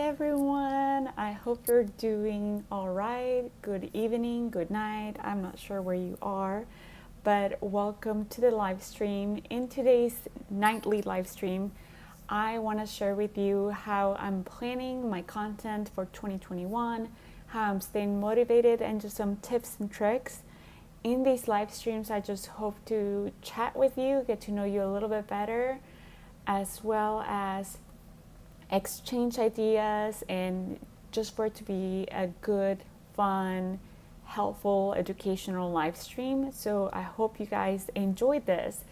everyone. I hope you're doing all right. Good evening, good night. I'm not sure where you are, but welcome to the live stream. In today's nightly live stream, I want to share with you how I'm planning my content for 2021, how I'm staying motivated, and just some tips and tricks. In these live streams, I just hope to chat with you, get to know you a little bit better, as well as exchange ideas, and just for it to be a good, fun, helpful, educational live stream. So I hope you guys enjoyed this.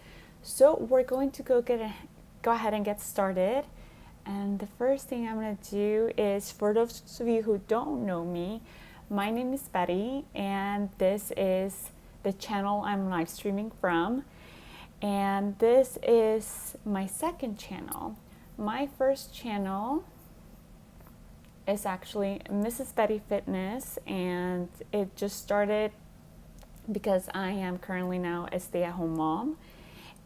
So we're going to go ahead and get started. And the first thing I'm going to do is, for those of you who don't know me, my name is Betty, and this is the channel I'm live streaming from. And this is my second channel. My first channel is actually Mrs. Betty Fitness, and it just started because I am currently now a stay-at-home mom.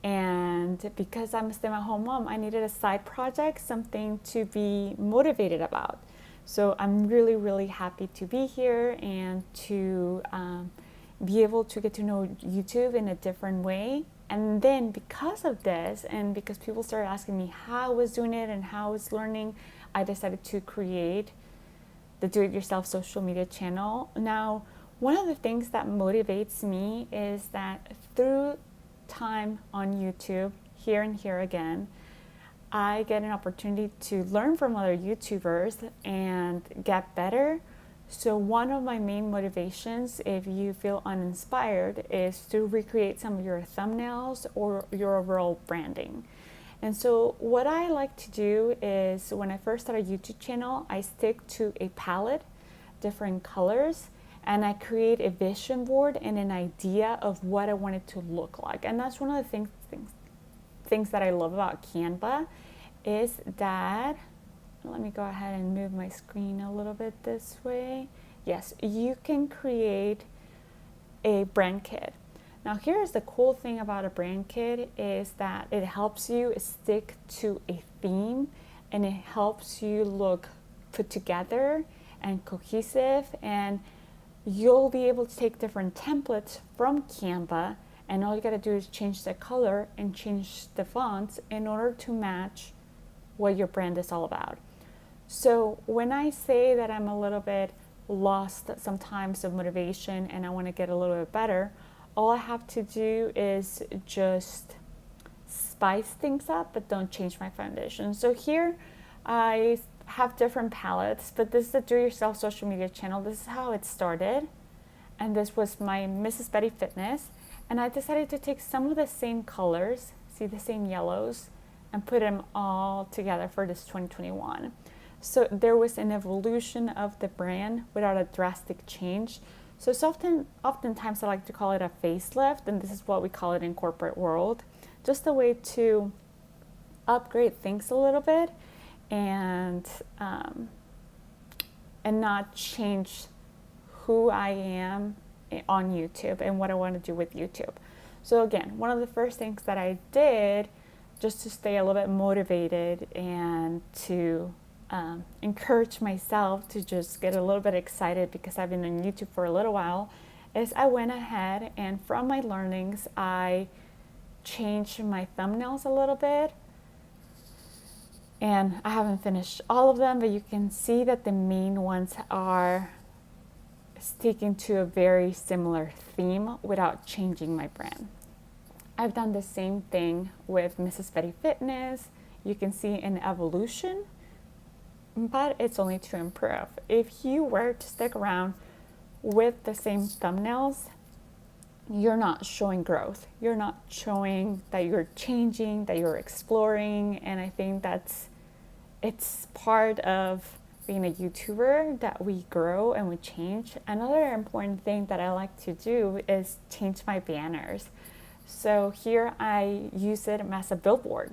And because I'm a stay-at-home mom, I needed a side project, something to be motivated about. So I'm really, really happy to be here and to be able to get to know YouTube in a different way. And then because of this, and because people started asking me how I was doing it and how I was learning, I decided to create the Do-It-Yourself social media channel. Now, one of the things that motivates me is that through time on YouTube, here and here again, I get an opportunity to learn from other YouTubers and get better. So one of my main motivations, if you feel uninspired, is to recreate some of your thumbnails or your overall branding. And so what I like to do is, when I first start a YouTube channel, I stick to a palette, different colors, and I create a vision board and an idea of what I want it to look like. And that's one of the things that I love about Canva, is that, let me go ahead and move my screen a little bit this way. Yes, you can create a brand kit. Now, here's the cool thing about a brand kit, is that it helps you stick to a theme, and it helps you look put together and cohesive, and you'll be able to take different templates from Canva, and all you gotta do is change the color and change the fonts in order to match what your brand is all about. So when I say that I'm a little bit lost sometimes of motivation and I want to get a little bit better, all I have to do is just spice things up, but don't change my foundation. So here I have different palettes, but this is the Do-It-Yourself social media channel. This is how it started, and this was my Mrs. Betty Fitness. And I decided to take some of the same colors, see the same yellows, and put them all together for this 2021. So there was an evolution of the brand without a drastic change. So it's oftentimes I like to call it a facelift, and this is what we call it in corporate world. Just a way to upgrade things a little bit and not change who I am on YouTube and what I want to do with YouTube. So again, one of the first things that I did, just to stay a little bit motivated and to encourage myself to just get a little bit excited, because I've been on YouTube for a little while, is I went ahead and from my learnings, I changed my thumbnails a little bit. And I haven't finished all of them, but you can see that the main ones are sticking to a very similar theme without changing my brand. I've done the same thing with Mrs. Betty Fitness. You can see an evolution, but it's only to improve. If you were to stick around with the same thumbnails, you're not showing growth. You're not showing that you're changing, that you're exploring. And I think it's part of being a YouTuber, that we grow and we change. Another important thing that I like to do is change my banners. So here I use it as a billboard.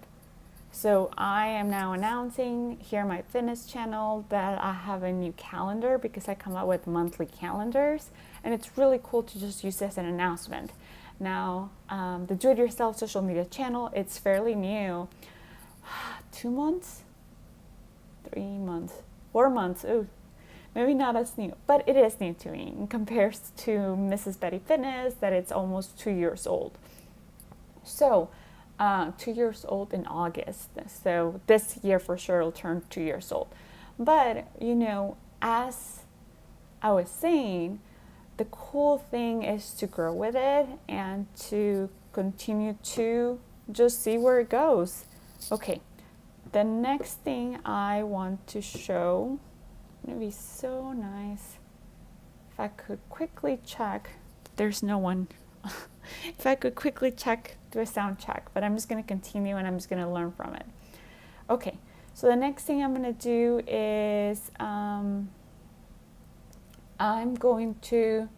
So I am now announcing here on my fitness channel that I have a new calendar, because I come out with monthly calendars, and it's really cool to just use this as an announcement. Now, the Do-It-Yourself social media channel, it's fairly new. 2 months? 3 months? 4 months. Ooh, maybe not as new, but it is new to me in comparison to Mrs. Betty Fitness, that it's almost 2 years old. So, 2 years old in August. So this year for sure it'll turn 2 years old. But as I was saying, the cool thing is to grow with it and to continue to just see where it goes. Okay, the next thing I want to show, it would be so nice if I could quickly check. There's no one. If I could quickly do a sound check, but I'm just going to continue and I'm just going to learn from it. Okay, so the next thing I'm going to do is I'm going to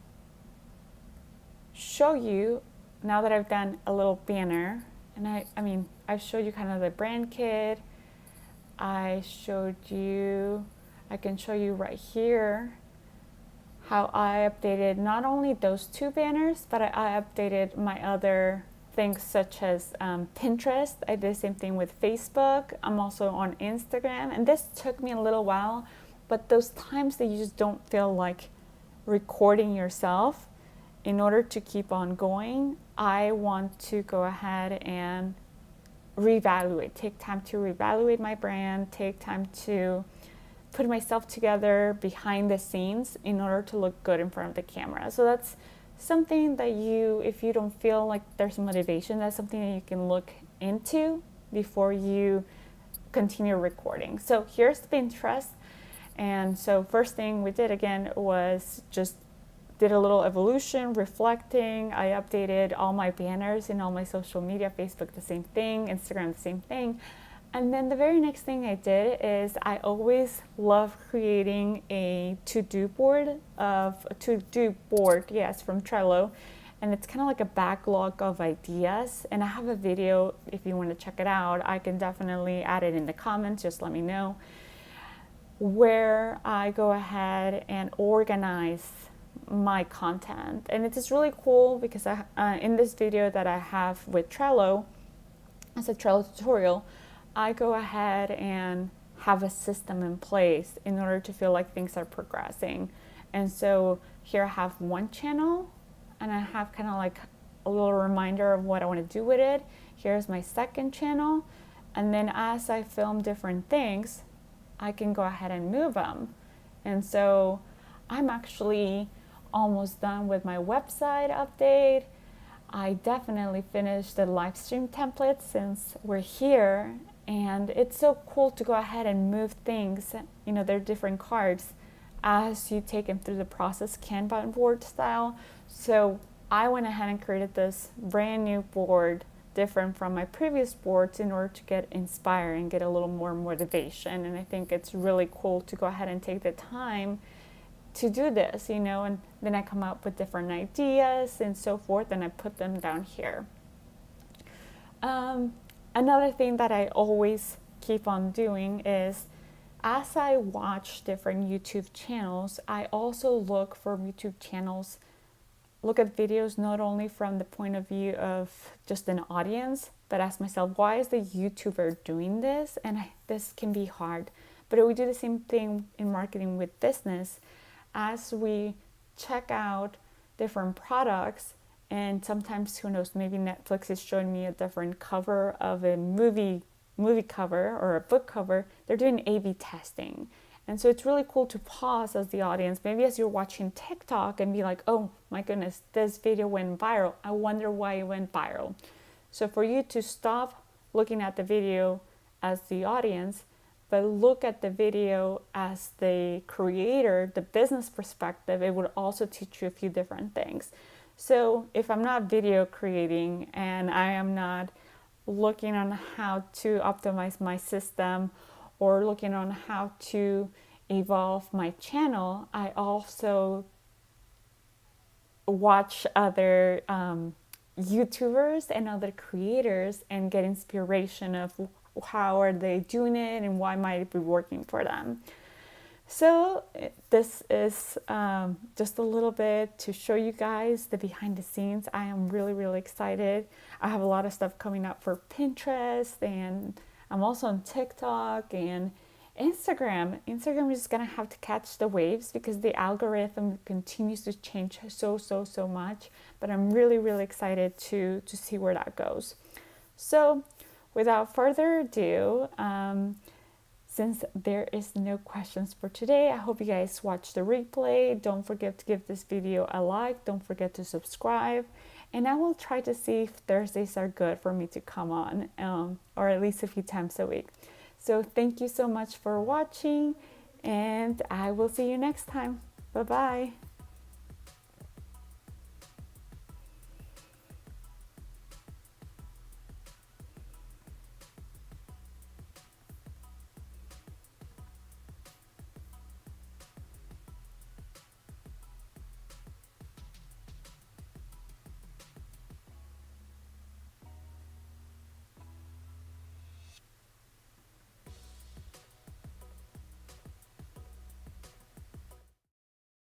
show you, now that I've done a little banner, and I've showed you kind of the brand kit. I can show you right here how I updated not only those 2 banners, but I updated my other things such as Pinterest. I did the same thing with Facebook. I'm also on Instagram, and this took me a little while, but those times that you just don't feel like recording yourself, in order to keep on going, I want to go ahead and take time to reevaluate my brand, take time to put myself together behind the scenes in order to look good in front of the camera. So that's something that if you don't feel like there's motivation, that's something that you can look into before you continue recording. So here's Pinterest. And so first thing we did again was just did a little evolution, reflecting. I updated all my banners in all my social media, Facebook the same thing, Instagram the same thing. And then the very next thing I did is I always love creating a to-do board, yes, from Trello. And it's kind of like a backlog of ideas. And I have a video, if you want to check it out, I can definitely add it in the comments, just let me know, where I go ahead and organize my content. And it is really cool because in this video that I have with Trello, as a Trello tutorial, I go ahead and have a system in place in order to feel like things are progressing. And so here I have one channel, and I have kind of like a little reminder of what I want to do with it. Here's my second channel, and then as I film different things, I can go ahead and move them. And so I'm actually almost done with my website update. I definitely finished the live stream template since we're here, and it's so cool to go ahead and move things. They're different cards as you take them through the process, Kanban board style. So I went ahead and created this brand new board, different from my previous boards, in order to get inspired and get a little more motivation. And I think it's really cool to go ahead and take the time to do this, and then I come up with different ideas and so forth, and I put them down here. Another thing that I always keep on doing is, as I watch different YouTube channels, I also look for YouTube channels, look at videos not only from the point of view of just an audience, but ask myself, why is the YouTuber doing this? And this can be hard, but we do the same thing in marketing with business. As we check out different products, and sometimes, who knows, maybe Netflix is showing me a different cover of a movie cover or a book cover, they're doing A/B testing. And so it's really cool to pause as the audience, maybe as you're watching TikTok, and be like, oh my goodness, this video went viral. I wonder why it went viral. So for you to stop looking at the video as the audience, but look at the video as the creator, the business perspective, it would also teach you a few different things. So if I'm not video creating and I am not looking on how to optimize my system or looking on how to evolve my channel, I also watch other YouTubers and other creators and get inspiration of how are they doing it and why might it be working for them. So this is just a little bit to show you guys the behind the scenes. I am really, really excited. I have a lot of stuff coming up for Pinterest, and I'm also on TikTok and Instagram is gonna have to catch the waves because the algorithm continues to change so much. But I'm really excited to see where that goes. So without further ado, since there is no questions for today, I hope you guys watch the replay. Don't forget to give this video a like. Don't forget to subscribe. And I will try to see if Thursdays are good for me to come on, or at least a few times a week. So thank you so much for watching, and I will see you next time. Bye-bye.